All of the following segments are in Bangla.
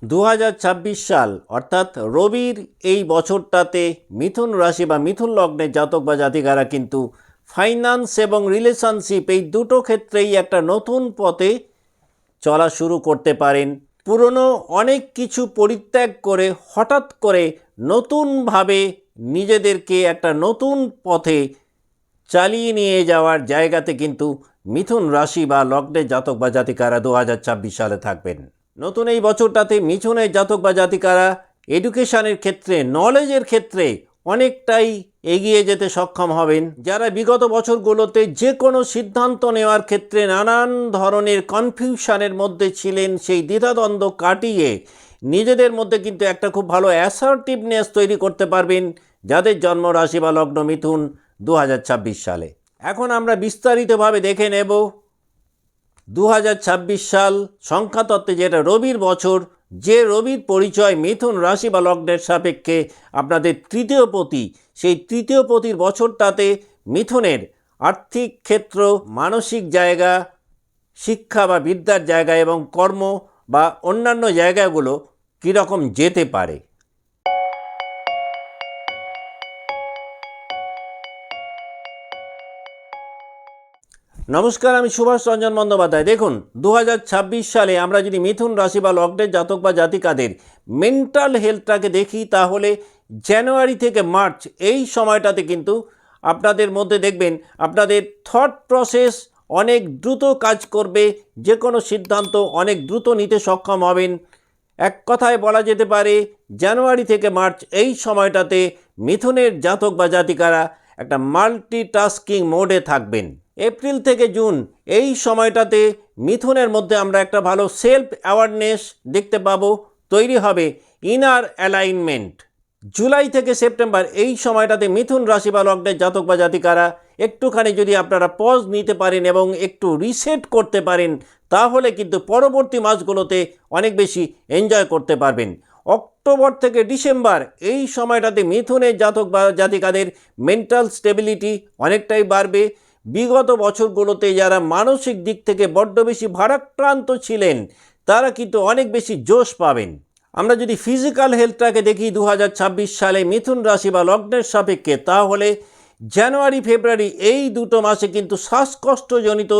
2026 সাল অর্থাৎ রবির এই বছরটাতে মিথুন রাশি বা মিথুন লগ্নের জাতক বা জাতিকারা কিন্তু ফাইন্যান্স এবং রিলেশনশিপ এই দুটো ক্ষেত্রেই একটা নতুন পথে চলা শুরু করতে পারেন। পুরনো অনেক কিছু পরিত্যাগ করে হঠাৎ করে নতুনভাবে নিজেদেরকে একটা নতুন পথে চালিয়ে নিয়ে যাওয়ার জায়গাতে কিন্তু মিথুন রাশি বা লগ্নের জাতক বা জাতিকারা 2026 সালে থাকবেন। নতুন এই বছরটাতে মিথুনের জাতক বা জাতিকারা এডুকেশনের ক্ষেত্রে, নলেজের ক্ষেত্রে অনেকটাই এগিয়ে যেতে সক্ষম হবেন। যারা বিগত বছরগুলোতে যে কোনো সিদ্ধান্ত নেওয়ার ক্ষেত্রে নানান ধরনের কনফিউশনের মধ্যে ছিলেন, সেই দ্বিধাদ্বন্দ্ব কাটিয়ে নিজেদের মধ্যে কিন্তু একটা খুব ভালো অ্যাসার্টিভনেস তৈরি করতে পারবেন যাদের জন্ম রাশি বা লগ্ন মিথুন 2026 সালে। এখন আমরা বিস্তারিতভাবে দেখে নেব 2026 সাল সংখ্যাতত্ত্বে, যেটা রবির বছর, যে রবির পরিচয় মিথুন রাশি বা লগ্নের সাপেক্ষে আপনাদের তৃতীয় পতি, সেই তৃতীয় পতির বছরটাতে মিথুনের আর্থিক ক্ষেত্র, মানসিক জায়গা, শিক্ষা বা বিদ্যার জায়গা এবং কর্ম বা অন্যান্য জায়গাগুলো কীরকম যেতে পারে। নমস্কার, আমি সুভাষ রঞ্জন বন্দ্যোপাধ্যায়। দেখুন, 2026 সালে আমরা যদি মিথুন রাশি বা লগ্নের জাতক বা জাতিকাদের মেন্টাল হেলথটাকে দেখি, তাহলে জানুয়ারি থেকে মার্চ এই সময়টাতে কিন্তু আপনাদের মধ্যে দেখবেন আপনাদের থট প্রসেস অনেক দ্রুত কাজ করবে, যে কোনো সিদ্ধান্ত অনেক দ্রুত নিতে সক্ষম হবেন। এক কথায় বলা যেতে পারে জানুয়ারি থেকে মার্চ এই সময়টাতে মিথুনের জাতক বা জাতিকারা একটা মাল্টিটাস্কিং মোডে থাকবেন। এপ্রিল থেকে জুন এই সময়টাতে মিথুনের মধ্যে আমরা একটা ভালো সেলফ অ্যাওয়ারনেস দেখতে পাবো, তৈরি হবে ইনার অ্যালাইনমেন্ট। জুলাই থেকে সেপ্টেম্বর এই সময়টাতে মিথুন রাশি বা লগ্নের জাতক বা জাতিকারা একটুখানি যদি আপনারা পজ নিতে পারেন এবং একটু রিসেট করতে পারেন, তাহলে কিন্তু পরবর্তী মাসগুলোতে অনেক বেশি এনজয় করতে পারবেন। অক্টোবর থেকে ডিসেম্বর এই সময়টাতে মিথুনের জাতক বা জাতিকাদের মেন্টাল স্টেবিলিটি অনেকটাই বাড়বে। বিগত বছরগুলোতে যারা মানসিক দিক থেকে বড্ড বেশি ভারাক্রান্ত ছিলেন, তারা কিন্তু অনেক বেশি জোশ পাবেন। আমরা যদি ফিজিক্যাল হেলথটাকে দেখি 2026 সালে মিথুন রাশি বা লগ্নের সাপেক্ষে, তাহলে জানুয়ারি ফেব্রুয়ারি এই দুটো মাসে কিন্তু শ্বাসকষ্টজনিত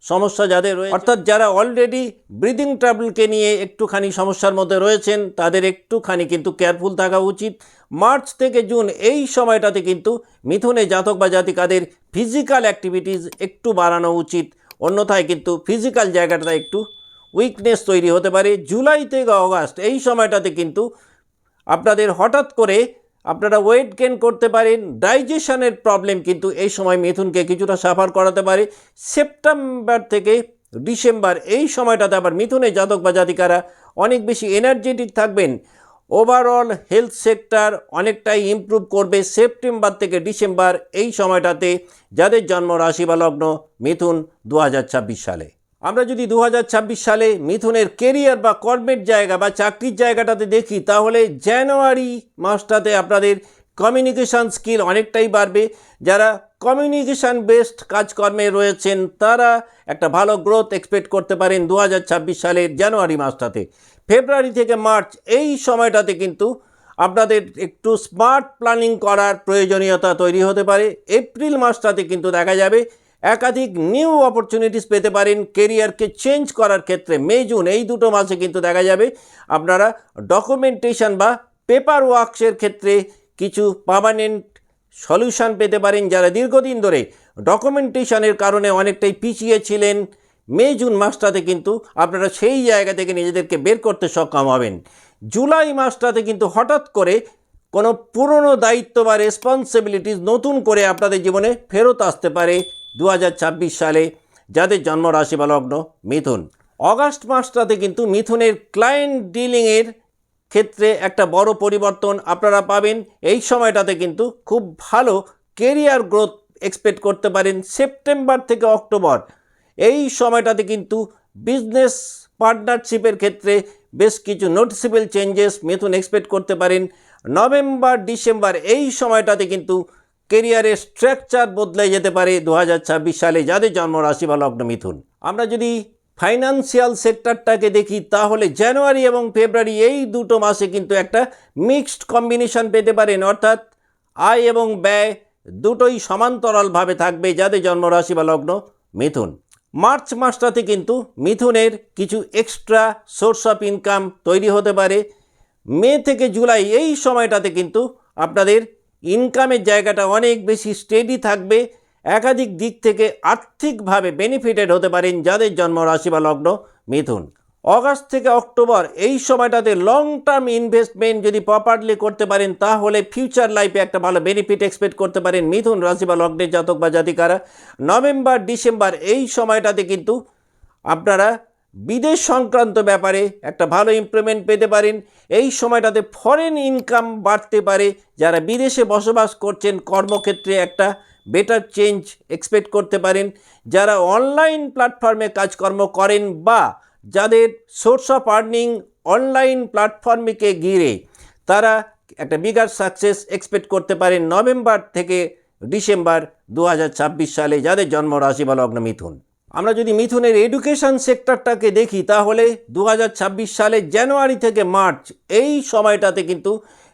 সমস্যা যাদের রয়েছে, অর্থাৎ যারা অলরেডি ব্রিদিং ট্রাবলকে নিয়ে একটুখানি সমস্যার মধ্যে রয়েছেন, তাদের একটুখানি কিন্তু কেয়ারফুল থাকা উচিত। মার্চ থেকে জুন এই সময়টাতে কিন্তু মিথুনে জাতক বা জাতিকাদের ফিজিক্যাল অ্যাক্টিভিটিস একটু বাড়ানো উচিত, অন্যথায় কিন্তু ফিজিক্যাল জায়গাটা একটু উইকনেস তৈরি হতে পারে। জুলাই থেকে অগাস্ট এই সময়টাতে কিন্তু আপনাদের হঠাৎ করে আপনারা ওয়েট গেইন করতে পারেন, ডাইজেশনের প্রবলেম কিন্তু এই সময় মিথুনকে কিছুটা সাফার করাতে পারে। সেপ্টেম্বর থেকে ডিসেম্বর এই সময়টাতে আবার মিথুনের জাতক বা জাতিকারা অনেক বেশি এনার্জেটিক থাকবেন। ওভারঅল হেলথ সেক্টর অনেকটাই ইমপ্রুভ করবে সেপ্টেম্বর থেকে ডিসেম্বর এই সময়টাতে যাদের জন্ম রাশি বা লগ্ন মিথুন 2026 সালে। আমরা যদি 2026 সালে মিথুনের কেরিয়ার বা কর্মের জায়গা বা চাকরির জায়গাটাতে দেখি, তাহলে জানুয়ারি মাসটাতে আপনাদের কমিউনিকেশান স্কিল অনেকটাই বাড়বে। যারা কমিউনিকেশান বেসড কাজকর্মে রয়েছেন, তারা একটা ভালো গ্রোথ এক্সপেক্ট করতে পারেন 2026 সালের জানুয়ারি মাসটাতে। ফেব্রুয়ারি থেকে মার্চ এই সময়টাতে কিন্তু আপনাদের একটু স্মার্ট প্ল্যানিং করার প্রয়োজনীয়তা তৈরি হতে পারে। এপ্রিল মাসটাতে কিন্তু দেখা যাবে একাধিক নিউ অপরচুনিটিস পেতে পারেন কেরিয়ারকে চেঞ্জ করার ক্ষেত্রে। মে জুন এই দুটো মাসে কিন্তু দেখা যাবে আপনারা ডকুমেন্টেশন বা পেপার ওয়ার্কসের ক্ষেত্রে কিছু পার্মানেন্ট সলিউশন পেতে পারেন। যারা দীর্ঘদিন ধরে ডকুমেন্টেশনের কারণে অনেকটাই পিছিয়ে ছিলেন, মে জুন মাসটাতে কিন্তু আপনারা সেই জায়গা থেকে নিজেদেরকে বের করতে সক্ষম হবেন। জুলাই মাসটাতে কিন্তু হঠাৎ করে কোনো পুরনো দায়িত্ব বা রেসপন্সিবিলিটিস নতুন করে আপনাদের জীবনে ফেরত আসতে পারে 2026 সালে যাদের জন্ম রাশি বা লগ্ন মিথুন। অগাস্ট মাসটাতে কিন্তু মিথুনের ক্লায়েন্ট ডিলিংয়ের ক্ষেত্রে একটা বড় পরিবর্তন আপনারা পাবেন। এই সময়টাতে কিন্তু খুব ভালো কেরিয়ার গ্রোথ এক্সপেক্ট করতে পারেন। সেপ্টেম্বর থেকে অক্টোবর এই সময়টাতে কিন্তু বিজনেস পার্টনারশিপের ক্ষেত্রে বেশ কিছু নোটিসেবল চেঞ্জেস মিথুন এক্সপেক্ট করতে পারেন। নভেম্বর ডিসেম্বর এই সময়টাতে কিন্তু কেরিয়ারের স্ট্রাকচার বদলে যেতে পারে 2026 সালে যাদের জন্ম রাশি বা লগ্ন মিথুন। আমরা যদি ফাইন্যান্সিয়াল সেক্টরটাকে দেখি তাহলে জানুয়ারি এবং ফেব্রুয়ারি এই দুটো মাসে কিন্তু একটা মিক্সড কম্বিনেশন পেতে পারেন, অর্থাৎ আয় এবং ব্যয় দুটোই সমান্তরালভাবে থাকবে যাদের জন্মরাশি বা লগ্ন মিথুন। মার্চ মাসটাতে কিন্তু মিথুনের কিছু এক্সট্রা সোর্স অফ ইনকাম তৈরি হতে পারে। মে থেকে জুলাই এই সময়টাতে কিন্তু আপনাদের ইনকামের জায়গাটা অনেক বেশি স্টেডি থাকবে। একাধিক দিক থেকে আর্থিকভাবে বেনিফিটেড হতে পারেন যাদের জন্মরাশি বা লগ্ন মিথুন। অগাস্ট থেকে অক্টোবর এই সময়টাতে লং টার্ম ইনভেস্টমেন্ট যদি প্রপারলি করতে পারেন তাহলে ফিউচার লাইফে একটা ভালো বেনিফিট এক্সপেক্ট করতে পারেন মিথুন রাশি বা লগ্নের জাতক বা জাতিকারা। নভেম্বর ডিসেম্বর এই সময়টাতে কিন্তু আপনারা বিদেশ সংক্রান্ত ব্যাপারে একটা ভালো ইমপ্রুভমেন্ট পেতে পারেন। এই সময়টাতে ফরেন ইনকাম বাড়তে পারে। যারা বিদেশে বসবাস করছেন কর্মক্ষেত্রে একটা বেটার চেঞ্জ এক্সপেক্ট করতে পারেন। যারা অনলাইন প্ল্যাটফর্মে কাজকর্ম করেন বা যাদের সোর্স অফ আর্নিং অনলাইন প্ল্যাটফর্মকে ঘিরে তারা একটা বিগার সাকসেস এক্সপেক্ট করতে পারেন নভেম্বর থেকে ডিসেম্বর 2026 সালে যাদের জন্মরাশি বা লগ্ন মিথুন। আমরা যদি মিথুনের এডুকেশন সেক্টরটাকে দেখি তাহলে 2026 সালে জানুয়ারি থেকে মার্চ এই সময়টাতে কিন্তু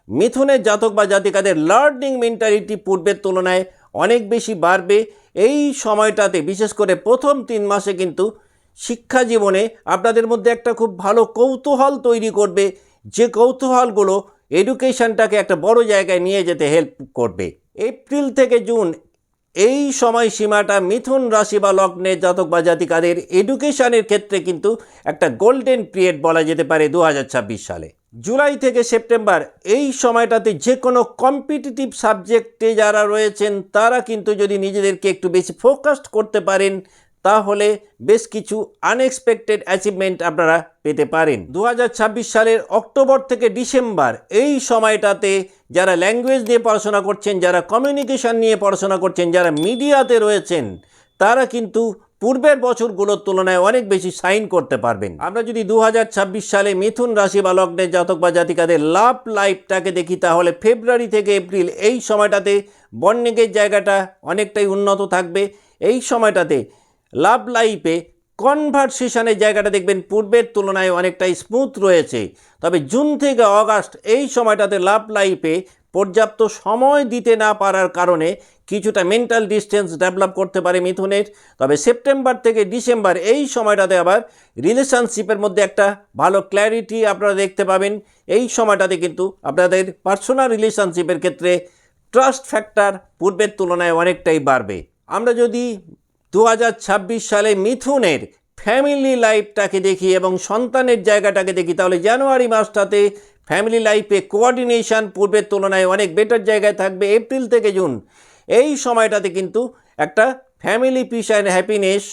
মিথুনের জাতক বা জাতিকাদের লার্নিং মেন্টালিটি পূর্বের তুলনায় অনেক বেশি বাড়বে। এই সময়টাতে বিশেষ করে প্রথম 3 মাসে কিন্তু শিক্ষা জীবনে আপনাদের মধ্যে একটা খুব ভালো কৌতূহল তৈরি করবে, যে কৌতূহলগুলো এডুকেশনটাকে একটা বড় জায়গায় নিয়ে যেতে হেল্প করবে। এপ্রিল থেকে জুন এই সময়সীমাটা মিথুন রাশি বা লগ্নের জাতক বা জাতিকাদের এডুকেশনের ক্ষেত্রে কিন্তু একটা গোল্ডেন পিরিয়ড বলা যেতে পারে 2026 সালে। জুলাই থেকে সেপ্টেম্বর এই সময়টাতে যে কোনো কম্পিটিটিভ সাবজেক্টে যারা রয়েছেন তারা কিন্তু যদি নিজেদেরকে একটু বেশি ফোকাসড করতে পারেন তাহলে বেশ কিছু আনএক্সপেক্টেড অ্যাচিভমেন্ট আপনারা পেতে পারেন। 2026 সালের অক্টোবর থেকে ডিসেম্বর এই সময়টাতে যারা ল্যাঙ্গুয়েজ নিয়ে পড়াশোনা করছেন, যারা কমিউনিকেশন নিয়ে পড়াশোনা করছেন, যারা মিডিয়াতে রয়েছেন তারা কিন্তু পূর্বের বছরগুলোর তুলনায় অনেক বেশি সাইন করতে পারবেন। আমরা যদি 2026 সালে মিথুন রাশি বা লগ্নের জাতক বা জাতিকাদের লাভ লাইফটাকে দেখি তাহলে ফেব্রুয়ারি থেকে এপ্রিল এই সময়টাতে বন্ডিংয়ের জায়গাটা অনেকটাই উন্নত থাকবে। এই সময়টাতে লাভ লাইফে কনভারসেশনের জায়গাটা দেখবেন পূর্বের তুলনায় অনেকটাই স্মুথ রয়েছে। তবে জুন থেকে অগাস্ট এই সময়টাতে লাভ লাইফে পর্যাপ্ত সময় দিতে না পারার কারণে কিছুটা মেন্টাল ডিস্টেন্স ডেভেলপ করতে পারে মিথুনের। তবে সেপ্টেম্বর থেকে ডিসেম্বর এই সময়টাতে আবার রিলেশনশিপের মধ্যে একটা ভালো ক্ল্যারিটি আপনারা দেখতে পাবেন। এই সময়টাতে কিন্তু আপনাদের পার্সোনাল রিলেশনশিপের ক্ষেত্রে ট্রাস্ট ফ্যাক্টর পূর্বের তুলনায় অনেকটাই বাড়বে। আমরা যদি 2026 সালে মিথুনের ফ্যামিলি লাইফটাকে দেখি এবং সন্তানের জায়গাটাকে দেখি তাহলে জানুয়ারি মাসটাতে ফ্যামিলি লাইফে কোঅর্ডিনেশন পূর্বের তুলনায় অনেক বেটার জায়গায় থাকবে। এপ্রিল থেকে জুন এই সময়টাতে কিন্তু একটা ফ্যামিলি পিস অ্যান্ড হ্যাপিনেস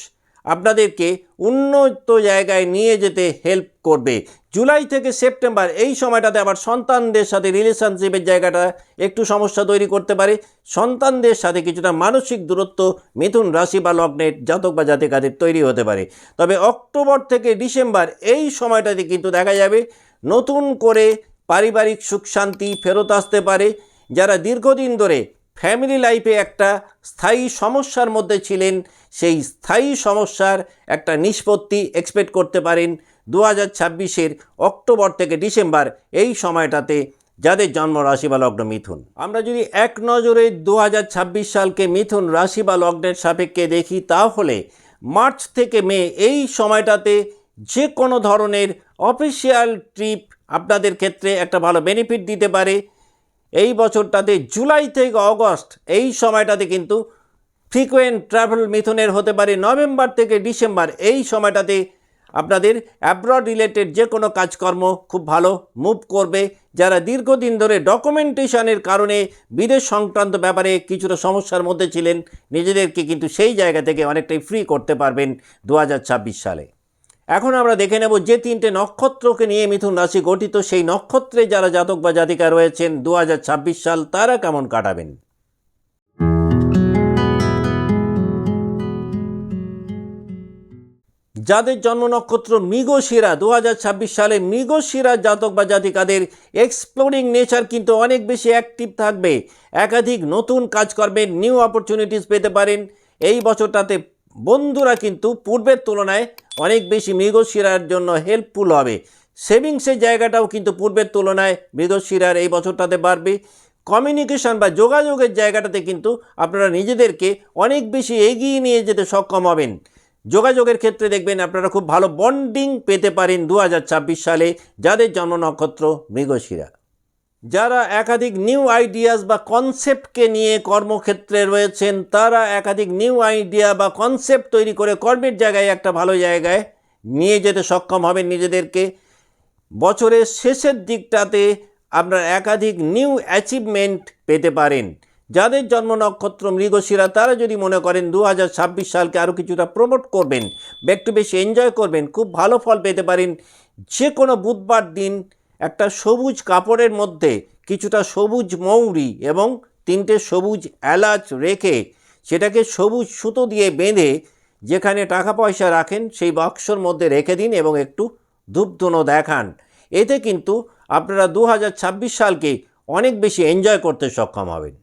আপনাদেরকে উন্নত জায়গায় নিয়ে যেতে হেল্প করবে। জুলাই থেকে সেপ্টেম্বর এই সময়টাতে আবার সন্তানদের সাথে রিলেশনশিপের জায়গাটা একটু সমস্যা তৈরি করতে পারে। সন্তানদের সাথে কিছুটা মানসিক দূরত্ব মিথুন রাশি বা লগ্নের জাতক বা জাতিকাদের তৈরি হতে পারে। তবে অক্টোবর থেকে ডিসেম্বর এই সময়টাতে কিন্তু দেখা যাবে নতুন করে পারিবারিক সুখ শান্তি ফেরত আসতে পারে। যারা দীর্ঘদিন ধরে ফ্যামিলি লাইফে একটা স্থায়ী সমস্যার মধ্যে ছিলেন সেই স্থায়ী সমস্যার একটা নিষ্পত্তি এক্সপেক্ট করতে পারেন 2026 অক্টোবর থেকে ডিসেম্বর এই সময়টাতে যাদের জন্ম রাশি বা লগ্ন মিথুন। আমরা যদি এক নজরে 2026 সালকে মিথুন রাশি বা লগ্নের সাপেক্ষে দেখি তাহলে মার্চ থেকে মে এই সময়টাতে যে কোনো ধরনের অফিসিয়াল ট্রিপ আপনাদের ক্ষেত্রে একটা ভালো বেনিফিট দিতে পারে। এই বছরটাতে জুলাই থেকে অগস্ট এই সময়টাতে কিন্তু ফ্রিকোয়েন্ট ট্রাভেল মিথুনের হতে পারে। নভেম্বর থেকে ডিসেম্বর এই সময়টাতে আপনাদের অ্যাব্রড রিলেটেড যে কোনো কাজকর্ম খুব ভালো মুভ করবে। যারা দীর্ঘদিন ধরে ডকুমেন্টেশনের কারণে বিদেশ সংক্রান্ত ব্যাপারে কিছুটা সমস্যার মধ্যে ছিলেন নিজেদেরকে কিন্তু সেই জায়গা থেকে অনেকটাই ফ্রি করতে পারবেন 2026 সালে। এখন আমরা দেখে নেব যে 3টে নক্ষত্রকে নিয়ে মিথুন রাশি গঠিত সেই নক্ষত্রে যারা জাতক বা জাতিকা রয়েছেন 2026 সাল তারা কেমন কাটাবেন। যাদের জন্ম নক্ষত্র মৃগশিরা 2026 সালে মৃগশিরা জাতক বা জাতিকাদের এক্সপ্লোরিং নেচার কিন্তু অনেক বেশি অ্যাক্টিভ থাকবে। একাধিক নতুন কাজকর্মের নিউ অপরচুনিটিস পেতে পারেন। এই বছরটাতে বন্ধুরা কিন্তু পূর্বের তুলনায় অনেক বেশি মৃগশিরার জন্য হেল্পফুল হবে। সেভিংসের জায়গাটাও কিন্তু পূর্বের তুলনায় মৃগশিরার এই বছরটাতে বাড়বে। কমিউনিকেশন বা যোগাযোগের জায়গাটাতে কিন্তু আপনারা নিজেদেরকে অনেক বেশি এগিয়ে নিয়ে যেতে সক্ষম হবেন। যোগাযোগের ক্ষেত্রে দেখবেন আপনারা খুব ভালো বন্ডিং পেতে পারেন 2026 সালে যাদের জন্ম নক্ষত্র মৃগশিরা। যারা একাধিক নিউ আইডিয়াস বা কনসেপ্টকে নিয়ে কর্মক্ষেত্রে রয়েছেন, তারা একাধিক নিউ আইডিয়া বা কনসেপ্ট তৈরি করে কর্মের জায়গায় একটা ভালো জায়গায় নিয়ে যেতে সক্ষম হবেন নিজেদেরকে। বছরের শেষের দিকটাতে আপনারা একাধিক নিউ অ্যাচিভমেন্ট পেতে পারেন। যাদের জন্ম নক্ষত্র মৃগশিরা তারা যদি মনে করেন 2026 সালকে আরও কিছুটা প্রমোট করবেন বা একটু বেশি এনজয় করবেন, খুব ভালো ফল পেতে পারেন। যে কোনো বুধবার দিন একটা সবুজ কাপড়ের মধ্যে কিছুটা সবুজ মৌরি এবং 3টে সবুজ এলাচ রেখে সেটাকে সবুজ সুতো দিয়ে বেঁধে যেখানে টাকা পয়সা রাখেন সেই বাক্সর মধ্যে রেখে দিন এবং একটু ধূপধুনো দেখান। এতে কিন্তু আপনারা 2026 সালকে অনেক বেশি এনজয় করতে সক্ষম হবেন।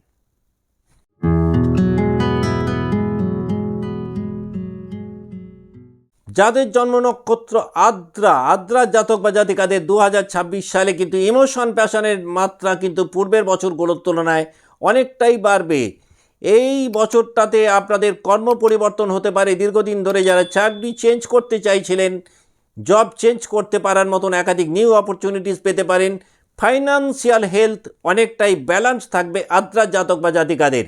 যাদের জন্ম নক্ষত্র আদ্রা জাতক বা জাতিকাদের 2026 সালে কিন্তু ইমোশন প্যাশনের মাত্রা কিন্তু পূর্বের বছরগুলোর তুলনায় অনেকটাই বাড়বে। এই বছরটাতে আপনাদের কর্ম পরিবর্তন হতে পারে। দীর্ঘদিন ধরে যারা চাকরি চেঞ্জ করতে চাইছিলেন, জব চেঞ্জ করতে পারার মতন একাধিক নিউ অপরচুনিটিস পেতে পারেন। ফাইন্যান্সিয়াল হেলথ অনেকটাই ব্যালেন্স থাকবে আদ্রা জাতক বা জাতিকাদের।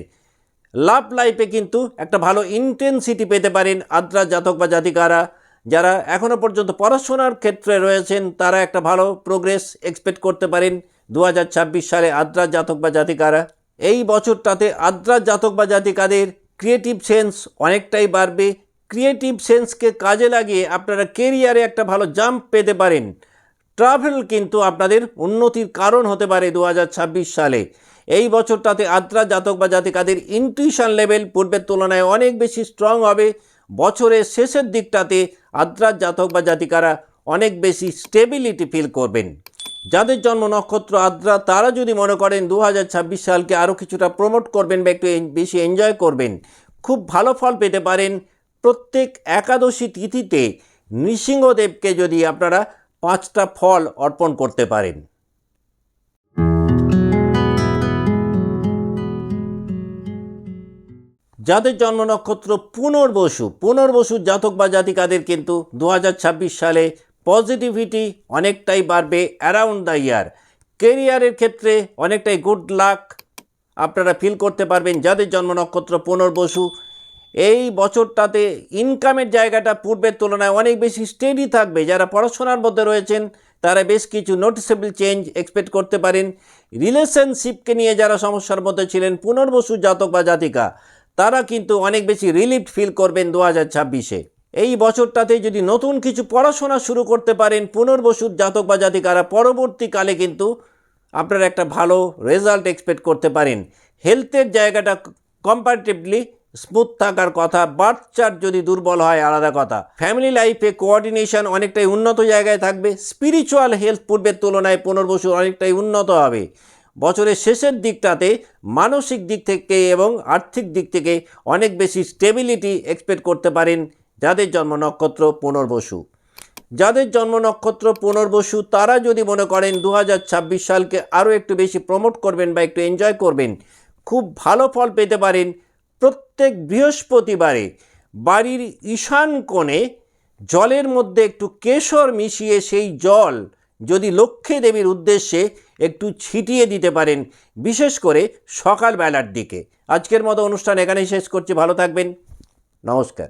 লাভ লাইফে কিন্তু একটা ভালো ইন্টেন্সিটি পেতে পারেন আদ্রা জাতক বা জাতিকারা। যারা এখনও পর্যন্ত পড়াশোনার ক্ষেত্রে রয়েছেন তারা একটা ভালো প্রোগ্রেস এক্সপেক্ট করতে পারেন 2026 সালে আদ্রা জাতক বা জাতিকারা। এই বছরটাতে আদ্রা জাতক বা জাতিকাদের ক্রিয়েটিভ সেন্স অনেকটাই বাড়বে। ক্রিয়েটিভ সেন্সকে কাজে লাগিয়ে আপনারা কেরিয়ারে একটা ভালো জাম্প পেতে পারেন। ট্রাভেল কিন্তু আপনাদের উন্নতির কারণ হতে পারে 2026 সালে। এই বছরটাতে আদ্রা জাতক বা জাতিকাদের ইনটিউশন লেভেল পূর্বের তুলনায় অনেক বেশি স্ট্রং হবে। বছরের শেষের দিকটাতে আদ্রা জাতক বা জাতিকারা অনেক বেশি স্টেবিলিটি ফিল করবেন। যাদের জন্ম নক্ষত্র আদ্রা তারা যদি মনে করেন 2026 সালকে আরও কিছুটা প্রমোট করবেন বা একটু বেশি এনজয় করবেন, খুব ভালো ফল পেতে পারেন। প্রত্যেক একাদশী তিথিতে নৃসিংহদেবকে যদি আপনারা 5টা ফল অর্পণ করতে পারেন। যাদের জন্ম নক্ষত্র পুনর্বসু জাতক বা জাতিকাদের কিন্তু 2026 সালে পজিটিভিটি অনেকটাই বাড়বে অ্যারাউন্ড দ্য ইয়ার। কেরিয়ারের ক্ষেত্রে অনেকটাই গুড লাক আপনারা ফিল করতে পারবেন যাদের জন্ম নক্ষত্র পুনর্বসু। এই বছরটাতে ইনকামের জায়গাটা পূর্বের তুলনায় অনেক বেশি স্টেডি থাকবে। যারা পড়াশোনার মধ্যে রয়েছেন তারা বেশ কিছু নোটিসেবল চেঞ্জ এক্সপেক্ট করতে পারেন। রিলেশনশিপকে নিয়ে যারা সমস্যার মধ্যে ছিলেন পুনর্বসু জাতক বা জাতিকা তারা কিন্তু অনেক বেশি রিলিফ ফিল করবেন 2026-এ। এই বছরটাতে যদি নতুন কিছু পড়াশোনা শুরু করতে পারেন পুনর্বসুর জাতক বা জাতিকারা, পরবর্তীকালে কিন্তু আপনারা একটা ভালো রেজাল্ট এক্সপেক্ট করতে পারেন। হেলথের জায়গাটা কম্পারেটিভলি স্মুথ থাকার কথা। বার্থ চার্ট যদি দুর্বল হয় আলাদা কথা। ফ্যামিলি লাইফে কোঅর্ডিনেশন অনেকটাই উন্নত জায়গায় থাকবে। স্পিরিচুয়াল হেলথ পূর্বের তুলনায় পুনর্বসু অনেকটাই উন্নত হবে। বছরের শেষের দিকটাতে মানসিক দিক থেকে এবং আর্থিক দিক থেকে অনেক বেশি স্টেবিলিটি এক্সপেক্ট করতে পারেন যাদের জন্ম নক্ষত্র পুনর্বসু। যাদের জন্ম নক্ষত্র পুনর্বসু তারা যদি মনে করেন 2026 সালকে আরও একটু বেশি প্রমোট করবেন বা একটু এনজয় করবেন, খুব ভালো ফল পেতে পারেন। প্রত্যেক বৃহস্পতিবারে বাড়ির ঈশান কোণে জলের মধ্যে একটু কেশর মিশিয়ে সেই জল যদি লক্ষ্মী দেবীর উদ্দেশ্যে একটু ছিটিয়ে দিতে পারেন, বিশেষ করে সকালবেলার দিকে। আজকের মতো অনুষ্ঠান এখানেই শেষ করছি। ভালো থাকবেন। নমস্কার।